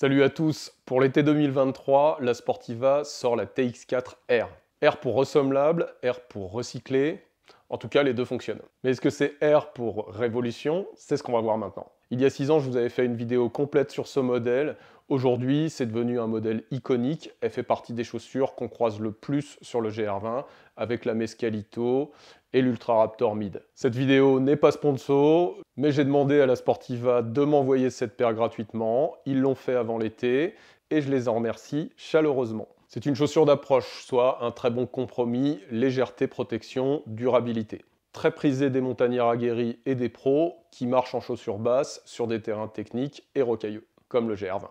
Salut à tous, pour l'été 2023, la Sportiva sort la TX4 R. R pour ressemblable, R pour recyclé, en tout cas les deux fonctionnent. Mais est-ce que c'est R pour révolution? C'est ce qu'on va voir maintenant. Il y a 6 ans, je vous avais fait une vidéo complète sur ce modèle. Aujourd'hui, c'est devenu un modèle iconique. Elle fait partie des chaussures qu'on croise le plus sur le GR20 avec la Mescalito et l'Ultra Raptor Mid. Cette vidéo n'est pas sponsor, mais j'ai demandé à la Sportiva de m'envoyer cette paire gratuitement. Ils l'ont fait avant l'été et je les en remercie chaleureusement. C'est une chaussure d'approche, soit un très bon compromis, légèreté, protection, durabilité. Très prisée des montagnards aguerris et des pros qui marchent en chaussures basses sur des terrains techniques et rocailleux, comme le GR20.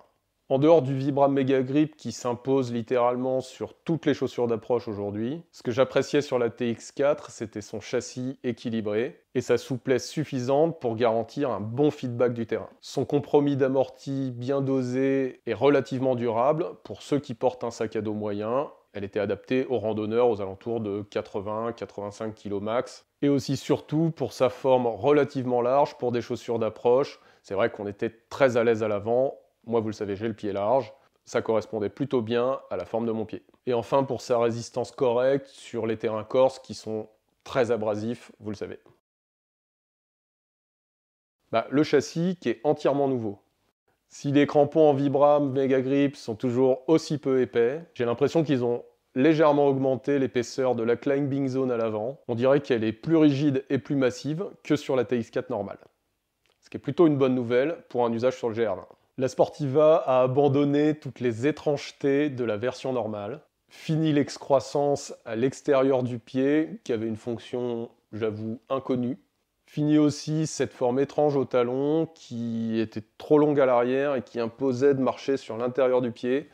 En dehors du Vibram Mega Grip qui s'impose littéralement sur toutes les chaussures d'approche aujourd'hui, ce que j'appréciais sur la TX4, c'était son châssis équilibré et sa souplesse suffisante pour garantir un bon feedback du terrain. Son compromis d'amorti bien dosé et relativement durable pour ceux qui portent un sac à dos moyen. Elle était adaptée aux randonneurs aux alentours de 80-85 kg max. Et aussi surtout pour sa forme relativement large pour des chaussures d'approche. C'est vrai qu'on était très à l'aise à l'avant. Moi, vous le savez, j'ai le pied large. Ça correspondait plutôt bien à la forme de mon pied. Et enfin, pour sa résistance correcte sur les terrains corses qui sont très abrasifs, vous le savez. Le châssis qui est entièrement nouveau. Si les crampons en Vibram Mega Grip sont toujours aussi peu épais, j'ai l'impression qu'ils ont légèrement augmenté l'épaisseur de la climbing zone à l'avant. On dirait qu'elle est plus rigide et plus massive que sur la TX4 normale. Ce qui est plutôt une bonne nouvelle pour un usage sur le GR20. La Sportiva a abandonné toutes les étrangetés de la version normale. Fini l'excroissance à l'extérieur du pied, qui avait une fonction, j'avoue, inconnue. Fini aussi cette forme étrange au talon, qui était trop longue à l'arrière et qui imposait de marcher sur l'intérieur du pied.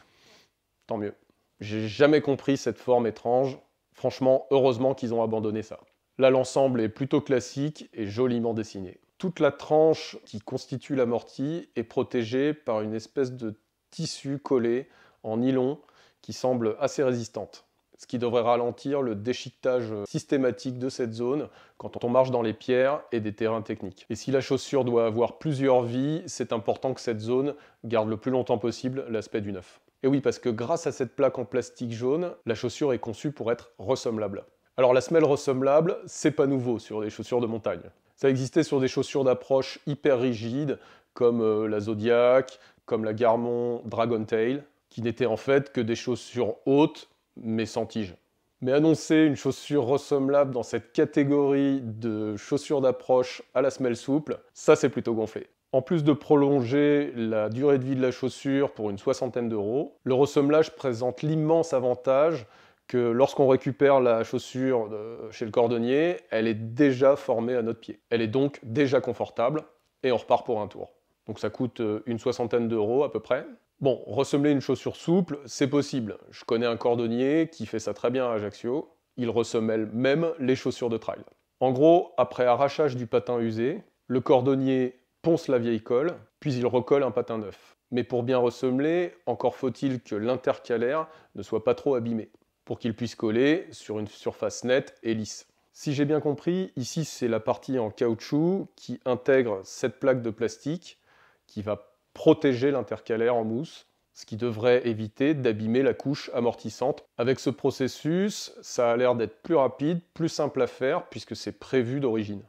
Tant mieux. J'ai jamais compris cette forme étrange. Franchement, heureusement qu'ils ont abandonné ça. Là, l'ensemble est plutôt classique et joliment dessiné. Toute la tranche qui constitue l'amorti est protégée par une espèce de tissu collé en nylon qui semble assez résistante, ce qui devrait ralentir le déchiquetage systématique de cette zone quand on marche dans les pierres et des terrains techniques. Et si la chaussure doit avoir plusieurs vies, c'est important que cette zone garde le plus longtemps possible l'aspect du neuf. Et oui, parce que grâce à cette plaque en plastique jaune, la chaussure est conçue pour être ressemblable. Alors la semelle ressemblable, c'est pas nouveau sur les chaussures de montagne. Ça existait sur des chaussures d'approche hyper rigides, comme la Zodiac, comme la Garmon Dragon Tail, qui n'étaient en fait que des chaussures hautes, mais sans tige. Mais annoncer une chaussure ressemblable dans cette catégorie de chaussures d'approche à la semelle souple, ça c'est plutôt gonflé. En plus de prolonger la durée de vie de la chaussure pour une soixantaine d'euros, le ressemblage présente l'immense avantage que lorsqu'on récupère la chaussure chez le cordonnier, elle est déjà formée à notre pied. Elle est donc déjà confortable et on repart pour un tour. Donc ça coûte une soixantaine d'euros à peu près. Bon, ressemeler une chaussure souple, c'est possible. Je connais un cordonnier qui fait ça très bien à Ajaccio. Il ressemelle même les chaussures de trail. En gros, après arrachage du patin usé, le cordonnier ponce la vieille colle, puis il recolle un patin neuf. Mais pour bien ressemeler, encore faut-il que l'intercalaire ne soit pas trop abîmé, pour qu'il puisse coller sur une surface nette et lisse. Si j'ai bien compris, ici c'est la partie en caoutchouc qui intègre cette plaque de plastique qui va protéger l'intercalaire en mousse, ce qui devrait éviter d'abîmer la couche amortissante. Avec ce processus, ça a l'air d'être plus rapide, plus simple à faire, puisque c'est prévu d'origine.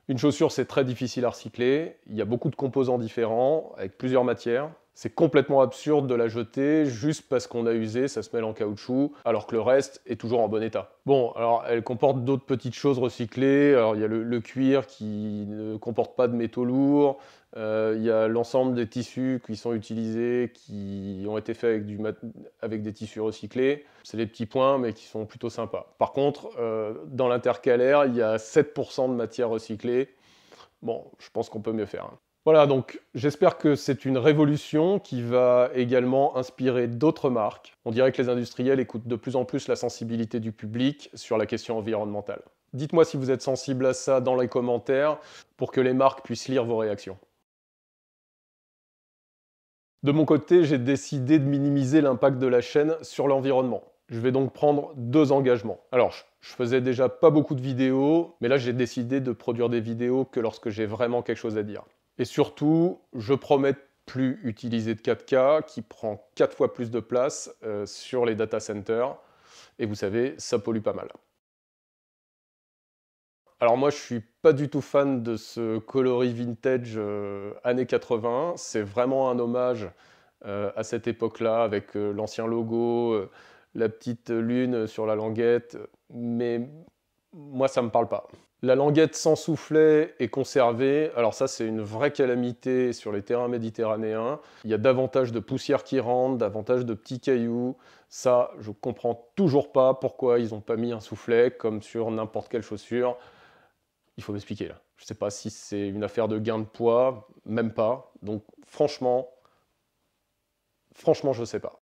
Une chaussure, c'est très difficile à recycler, il y a beaucoup de composants différents, avec plusieurs matières. C'est complètement absurde de la jeter juste parce qu'on a usé sa semelle en caoutchouc, alors que le reste est toujours en bon état. Bon, alors elle comporte d'autres petites choses recyclées. Alors il y a le cuir qui ne comporte pas de métaux lourds, il y a l'ensemble des tissus qui sont utilisés, qui ont été faits avec des tissus recyclés. C'est des petits points, mais qui sont plutôt sympas. Par contre, dans l'intercalaire, il y a 7% de matière recyclée. Bon, je pense qu'on peut mieux faire. Voilà, donc j'espère que c'est une révolution qui va également inspirer d'autres marques. On dirait que les industriels écoutent de plus en plus la sensibilité du public sur la question environnementale. Dites-moi si vous êtes sensible à ça dans les commentaires pour que les marques puissent lire vos réactions. De mon côté, j'ai décidé de minimiser l'impact de la chaîne sur l'environnement. Je vais donc prendre 2 engagements. Alors, je faisais déjà pas beaucoup de vidéos, mais là j'ai décidé de produire des vidéos que lorsque j'ai vraiment quelque chose à dire. Et surtout, je promets de plus utiliser de 4K qui prend 4 fois plus de place sur les data centers. Et vous savez, ça pollue pas mal. Alors moi, je suis pas du tout fan de ce coloris vintage années 80. C'est vraiment un hommage à cette époque-là, avec l'ancien logo, la petite lune sur la languette. Mais moi, ça me parle pas. La languette sans soufflet est conservée. Alors ça, c'est une vraie calamité sur les terrains méditerranéens. Il y a davantage de poussière qui rentre, davantage de petits cailloux. Ça, je comprends toujours pas pourquoi ils n'ont pas mis un soufflet comme sur n'importe quelle chaussure. Il faut m'expliquer là. Je ne sais pas si c'est une affaire de gain de poids, même pas. Donc franchement, je ne sais pas.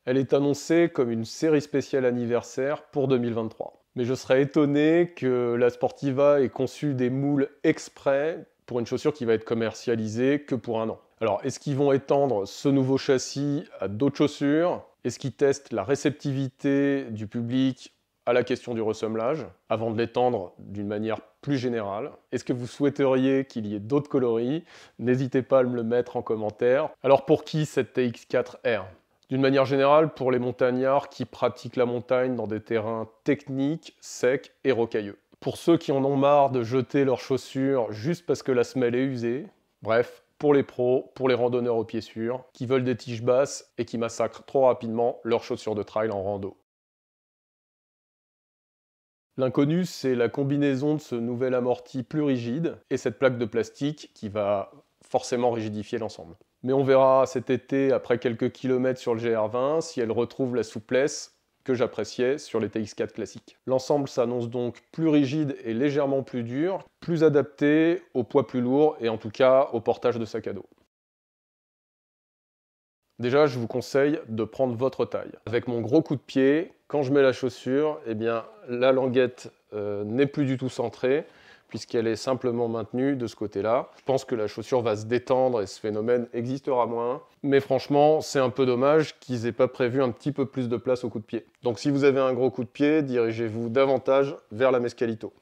Elle est annoncée comme une série spéciale anniversaire pour 2023. Mais je serais étonné que la Sportiva ait conçu des moules exprès pour une chaussure qui va être commercialisée que pour un an. Alors, est-ce qu'ils vont étendre ce nouveau châssis à d'autres chaussures? Est-ce qu'ils testent la réceptivité du public à la question du ressemblage, avant de l'étendre d'une manière plus générale? Est-ce que vous souhaiteriez qu'il y ait d'autres coloris? N'hésitez pas à me le mettre en commentaire. Alors pour qui cette TX4R? D'une manière générale, pour les montagnards qui pratiquent la montagne dans des terrains techniques, secs et rocailleux. Pour ceux qui en ont marre de jeter leurs chaussures juste parce que la semelle est usée. Bref, pour les pros, pour les randonneurs aux pieds sûrs, qui veulent des tiges basses et qui massacrent trop rapidement leurs chaussures de trail en rando. L'inconnu, c'est la combinaison de ce nouvel amorti plus rigide et cette plaque de plastique qui va forcément rigidifier l'ensemble. Mais on verra cet été, après quelques kilomètres sur le GR20, si elle retrouve la souplesse que j'appréciais sur les TX4 classiques. L'ensemble s'annonce donc plus rigide et légèrement plus dur, plus adapté au poids plus lourd et en tout cas au portage de sac à dos. Déjà, je vous conseille de prendre votre taille. Avec mon gros coup de pied, quand je mets la chaussure, eh bien, la languette n'est plus du tout centrée, puisqu'elle est simplement maintenue de ce côté-là. Je pense que la chaussure va se détendre et ce phénomène existera moins. Mais franchement, c'est un peu dommage qu'ils n'aient pas prévu un petit peu plus de place au coup de pied. Donc si vous avez un gros coup de pied, dirigez-vous davantage vers la Mescalito.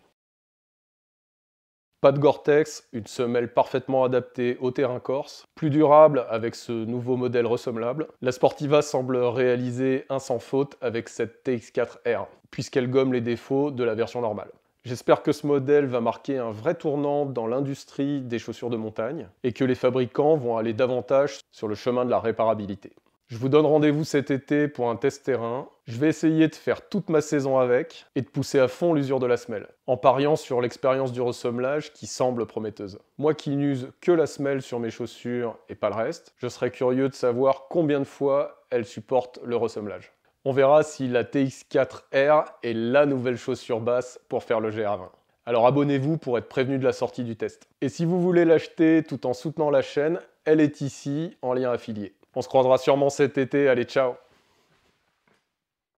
Pas de Gore-Tex, une semelle parfaitement adaptée au terrain corse, plus durable avec ce nouveau modèle ressemblable. La Sportiva semble réaliser un sans faute avec cette TX4R, puisqu'elle gomme les défauts de la version normale. J'espère que ce modèle va marquer un vrai tournant dans l'industrie des chaussures de montagne et que les fabricants vont aller davantage sur le chemin de la réparabilité. Je vous donne rendez-vous cet été pour un test terrain. Je vais essayer de faire toute ma saison avec et de pousser à fond l'usure de la semelle, en pariant sur l'expérience du ressemblage qui semble prometteuse. Moi qui n'use que la semelle sur mes chaussures et pas le reste, je serais curieux de savoir combien de fois elle supporte le ressemblage. On verra si la TX4R est la nouvelle chaussure basse pour faire le GR20. Alors abonnez-vous pour être prévenu de la sortie du test. Et si vous voulez l'acheter tout en soutenant la chaîne, elle est ici en lien affilié. On se croisera sûrement cet été, allez ciao!